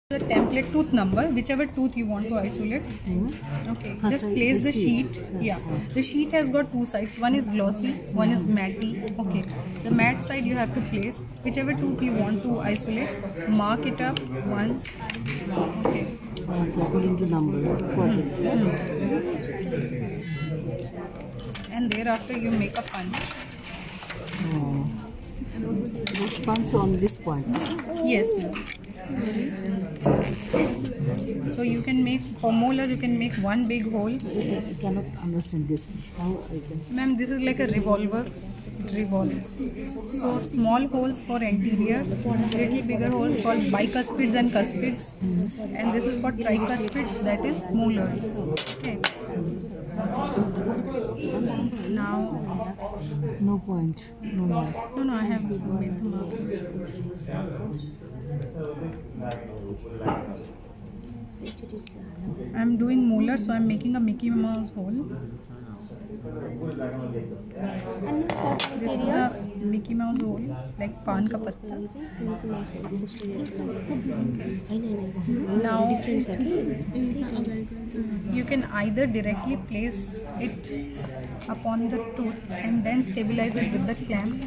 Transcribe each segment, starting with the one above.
The template tooth number, whichever tooth you want to isolate. Okay, just place the sheet. Yeah, the sheet has got two sides. One is glossy, one is matte. Okay, the matte side you have to place whichever tooth you want to isolate. Mark it up once. Okay. According to number. And thereafter you make a punch. Just punch on this point. Yes, ma'am. So you can make, for molars you can make one big hole. I cannot understand this. How I can? Ma'am, this is like a revolver. So small holes for anteriors, little bigger holes called bicuspids and cuspids, and this is for tricuspids, that is molars. Okay. Now, No point. No more. no, I have made the mark. I'm doing molars, so I'm making a Mickey Mouse hole. This is a Mickey Mouse hole, like pan ka patta. Now, you can either directly place it upon the tooth and then stabilize it with the clamp.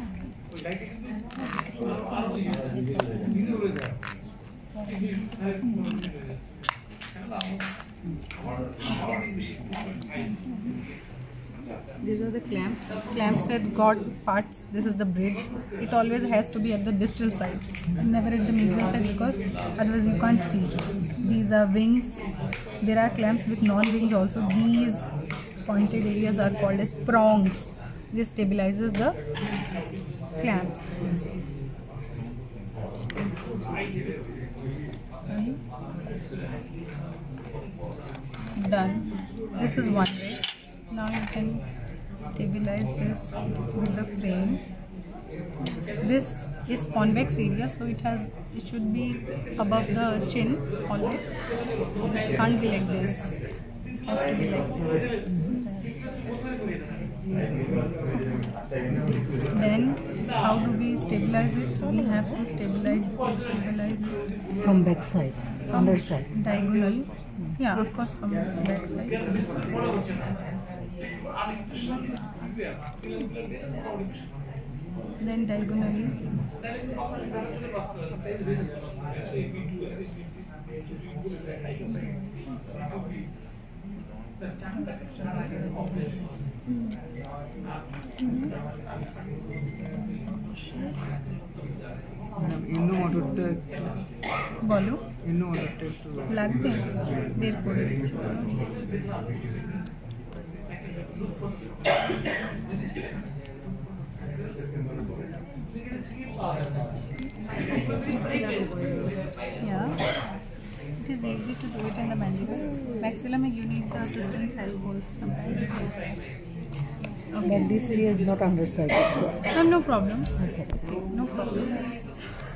These are the clamps. Clamps have got parts. This is the bridge. It always has to be at the distal side, never at the mesial side, because otherwise you can't see. These are wings. There are clamps with non-wings also. These pointed areas are called as prongs. This stabilizes the clamp. Done. This is one way. Now you can stabilize this with the frame. This is convex area, so it should be above the chin always. This can't be like this. This has to be like this. Then how do we stabilize it? We have to stabilize it From back side, underside. diagonal. Yeah, of course, from the back side. Then diagonally. ಇನ್ನೂ ಹೊರಟೆ बोलो ಇನ್ನೂ ಹೊರಟೆ लगते हैं देर को yeah, it is easy to do it in the mandible. Maxillum you need the assistant's help also sometimes. Okay. But this area is not underside. No problem. No problem.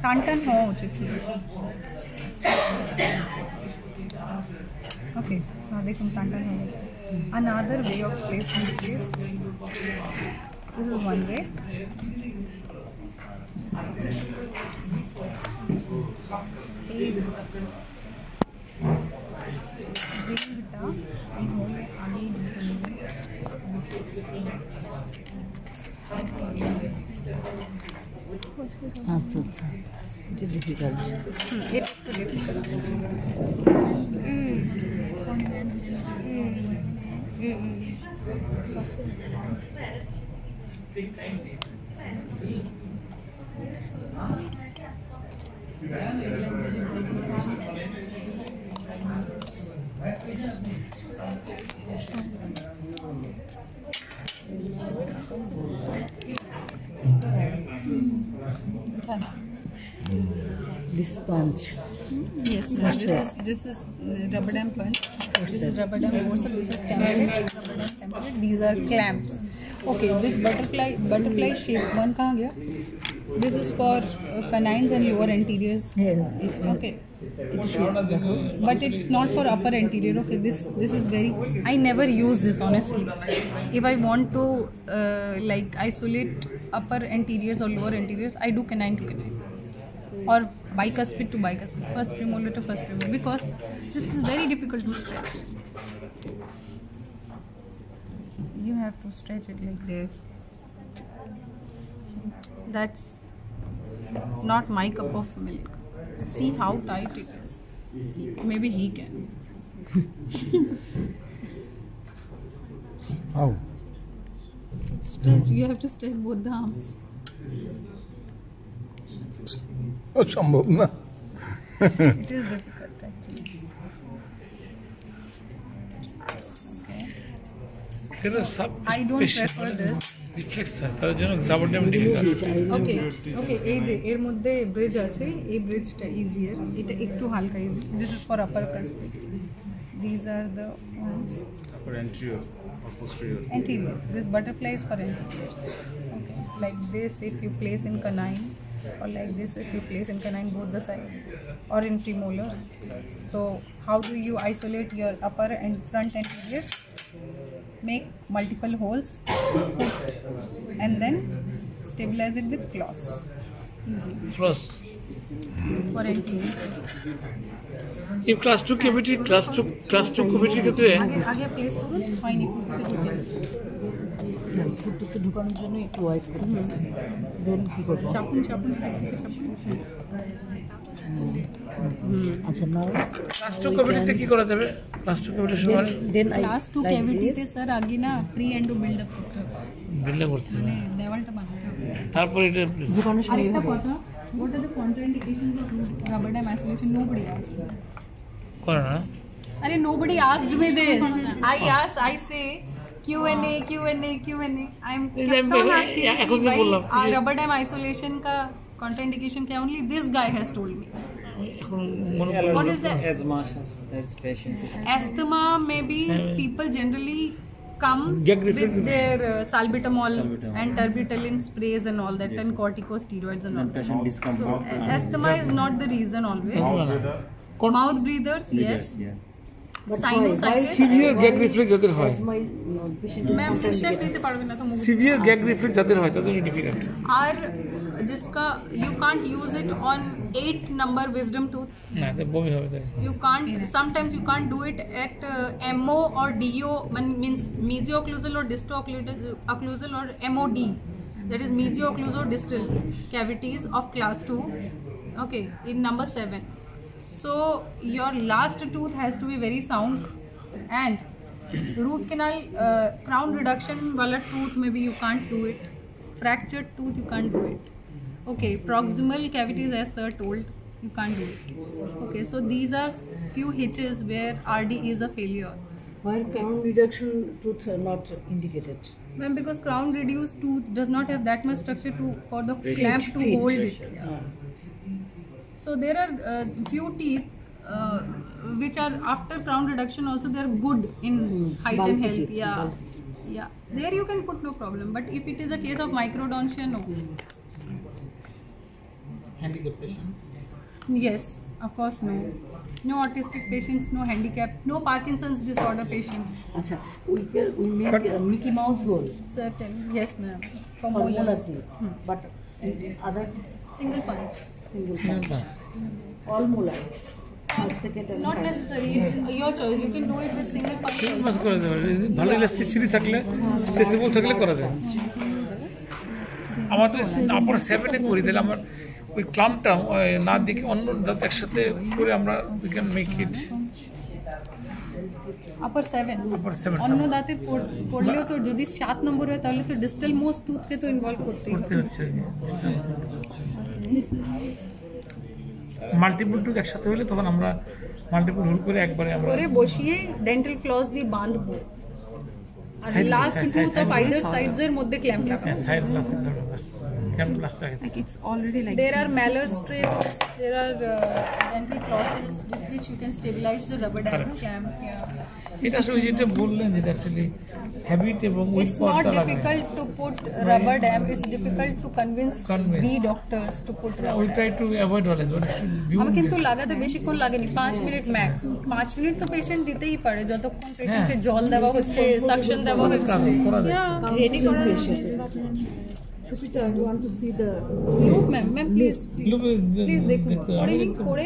Tan ho okay, now they come tan ho. Another way of placing this. This is one way. अच्छा जो difficult. It's difficult. This punch. Yes, ma'am. This is RubberDam punch. This is RubberDam forceps. This is template. RubberDam template. These are clamps. Okay, this butterfly shape one kahan gaya? This is for canines and lower anteriors. Yeah. Okay. But it's not for upper anterior. Okay, this is very, I never use this honestly. If I want to like isolate upper anteriors or lower anteriors, I do canine to canine or bicuspid to bicuspid, first premolar to first premolar, because this is very difficult to stretch. You have to stretch it like this. That's not my cup of milk. See how tight it is. Maybe he can. How? Stretch. You have to stretch both the arms. অসম্ভব না। It is difficult actually. I don't prefer this. Reflex হয় তার জন্য double dam difficult. ওকে ওকে, এই যে এর মধ্যে bridge আছে, এই ব্রিজটা ইজিয়ার, এটা একটু হালকা easy. This is for upper cuspid. This are the ones For anterior or posterior? anterior. This butterfly is for anterior. Okay, like this if you place in canine, or like this if you place in canine both the sides, or in premolars. So how do you isolate your upper and front anteriors? Make multiple holes and then stabilize it with floss. Easy class for anterior. এই class 2 cavity class 2 ক্যাভিটির ক্ষেত্রে আগে place করুন, হয়নি ফুটতে ঢুকে যাচ্ছে। ফুটতে ঢুকানোর জন্য একটু ওয়াইট করে দেন কি করবো? চাপুন চাপুন চাপুন। আচ্ছা নাও ক্লাস 2 ক্যাভিটিতে কি করা যাবে? ক্লাস 2 ক্যাভিটির সময় দেন ক্লাস 2 ক্যাভিটিতে স্যার আগে না প্রি এন্ডো বিল্ড আপ করতে হবে, বিল্ড করতে হবে, মানে দেওয়ালটা বানাতে হবে। তারপর এটা ঢুকানোর সময় আরেকটা কথা, what are the contraindications of RubberDam isolation? Nobody asked me. করে না। Arey, nobody asked me this. I say Q&A. I'm kept on asking এখন कि যে भाई বললাম RubberDam isolation का contraindication क्या? Only this guy has told me. এখন মনে What is that? Asthma, there's patient. Asthma, maybe people generally come Gag with reflex. their salbutamol Salbutamol. and terbutaline sprays and all that, and corticosteroids and all that. Patient discomfort. Asthma is not the reason always. Mouth breathers, yes. Yeah. Sinusitis. Severe gag reflex যাদের হয়, my patient ma'am निश्वास নিতে পারবে না তো মুখ। Severe gag reflex যাদের হয় তাদের ডিফিকাল্ট। আর जिसका you can't use it on 8 number wisdom tooth. না এটা বমি হবে তাই। You can't, sometimes you can't do it at MO or DO, means mesoocclusal or disto-occlusal or MOD, that is mesooccluso-distal cavities of class 2, okay, in number 7. So your last tooth has to be very sound, and root canal crown reduction wala tooth maybe you can't do it, fractured tooth you can't do it, okay, proximal cavities as sir told you can't do it, okay. So these are few hitches where RD is a failure. why crown reduction tooth are not indicated? Well, because crown reduced tooth does not have that much structure to for the clamp to hold it. Yeah. So there are few teeth which are after crown reduction also they are good in height and Bulky health. teeth, Yeah. There you can put no problem. But if it is a case of microdontia, no. Handicap patient, Yes, of course, no. No autistic patients, no handicap, no Parkinson's disorder patient. আচ্ছা we make Mickey Mouse hole Certain, yes, ma'am. For for molar molars, teeth, but in other single punch. single punch. all molar first, second and Not third. necessary. It's your choice. You can do it with single punch. তিন also. মাস করে দেবে, ভালো elasticity থাকলে stretchable থাকলে করা যায়। আমাদের আমরা 7-এ করি তাহলে আমার ওই ক্লাম্পটা না দেখে অন্য দাঁত একসাথে করে আমরা we can make it Upper 7. Upper 7 অন্য দাঁতের পড়লেও তো যদি 7 নম্বর হয় তাহলে তো ডিস্টাল মোস্ট টুথকে তো ইনভলভ করতেই করতে হবে। হচ্ছে। মাল্টিপল টুথ একসাথে হলে তখন আমরা মাল্টিপল হোল করে একবারে আমরা করে বসিয়ে ডেন্টাল ক্লজ দিয়ে বাঁধবো, আর Side- last side- tooth of side- either sides এর মধ্যে ক্ল্যাম্প লাগাবো। সাইড প্লাস্টিক ক্যাম্প লাস্ট রাখে। like it's already like There are malar strips, there are dental flosses with which you can stabilize the RubberDam clamp. Yeah. এটা আসলে যেটা বললেন যে actually habit এবং week It's not difficult to put RubberDam. It's difficult to convince B doctors to put we RubberDam. Try to avoid always but আমি কিন্তু লাগাতে বেশিক্ষণ লাগেনি, 5 মিনিট ম্যাক্স। 5 মিনিট তো পেশেন্ট দিতেই পারে, যতক্ষণ পেশেন্টকে জল দেওয়া হচ্ছে, সাকশন দেওয়া হচ্ছে, করা যায়। রেডি করা Shupita, I want to see the Look, ma'am, please, please দেখুন দেখতে করে আমি নিন দেখতে- করে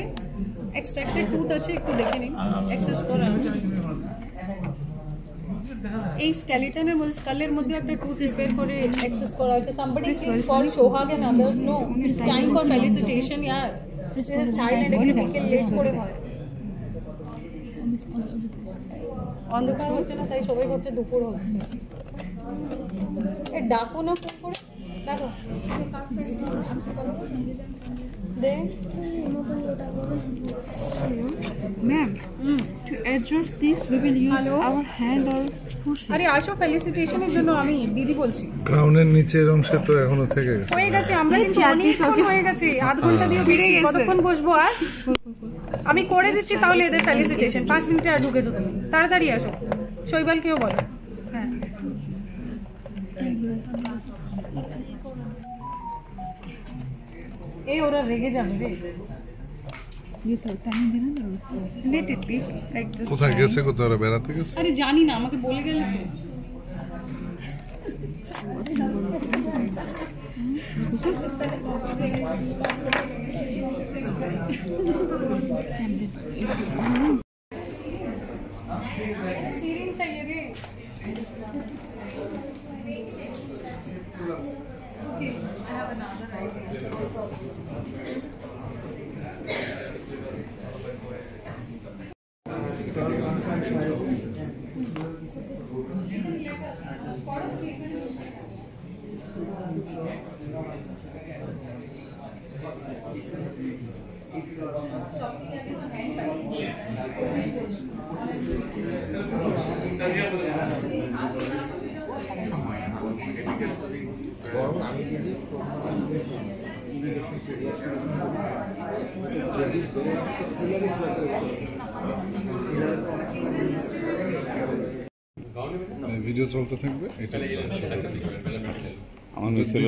এক্সট্রাক্টেড টুথ আছে একটু দেখে নিন অ্যাক্সেস করা আছে এই স্কেলিটনের মধ্যে স্কালের মধ্যে একটা টুথ রিপেয়ার করে অ্যাক্সেস করা আছে somebody please call Shohag and others no it's time for felicitation yaar this is Thailand exhibition list করে হয় অন্ধকার হচ্ছে না তাই সবাই ভাবছে দুপুর হচ্ছে এ ডাকো না ফোন করে ডাকো দে Ma'am, to adjust this, we will use Hello? our hand or push it. আরে আসো ফেলিসিটেশনের জন্য আমি দিদি বলছি ক্রাউনের নিচের অংশে তো এখনো থেকে গেছে হয়ে গেছে আমরা কিন্তু অনেকক্ষণ হয়ে গেছে আধ ঘন্টা দিয়ে বেশি কতক্ষণ বসবো আর আমি করে দিচ্ছি তাহলে এদের ফেলিসিটেশন 5 মিনিটে আর ঢুকেছো তুমি তাড়াতাড়ি আসো শৈবালকেও বলো হ্যাঁ এই ওরা রেগে যাবে রে Let it be like this. কোথায় গেছে কোথাও ওরা বেড়াতে গেছে আরে জানি না আমাকে বলে গেলে তো सीरीन चाहिए रे Okay, I have another idea. Video চলতে থাকবে এটা আমাদের ছিল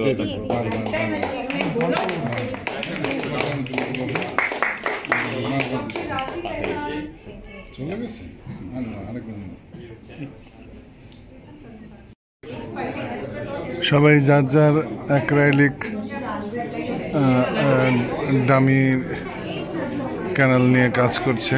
চলে গেছে আরেকজন সবাই যার যার অ্যাক্রাইলিক ডামি ক্যানাল নিয়ে কাজ করছে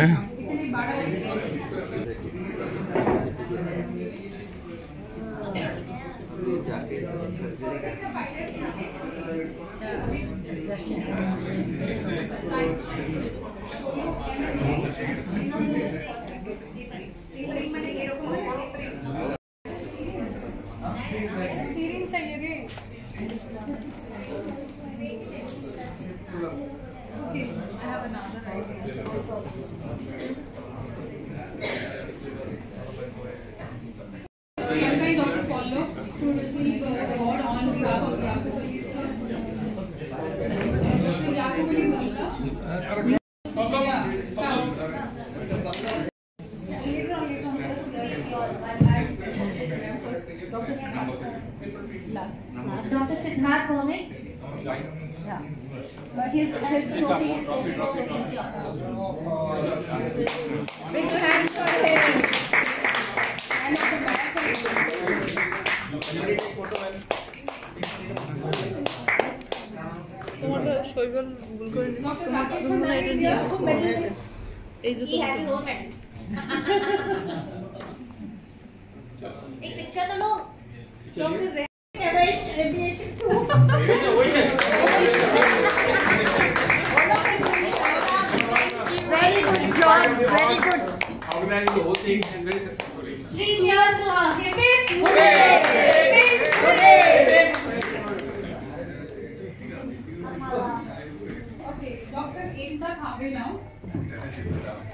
सीरीन चाहिए रे Okay, I have another idea. Priyanka and Dr. Paulo to receive award on behalf of WACRE-WACOI sir. WACRE-WACOI Bhalla. Dr. Siddharth Bhowmik. Yeah. But his trophy is Big hand for him. And at the back তোমার শৈবাল ভুল করে তোমার মনে এটা নিয়ে এই যে he has his own medal. एक पिक्चर तो लो doctor radiation to very good job very good organizing the whole thing and very successfully. 3 years to her hip hip Okay, Dr. Ekta Khabe now.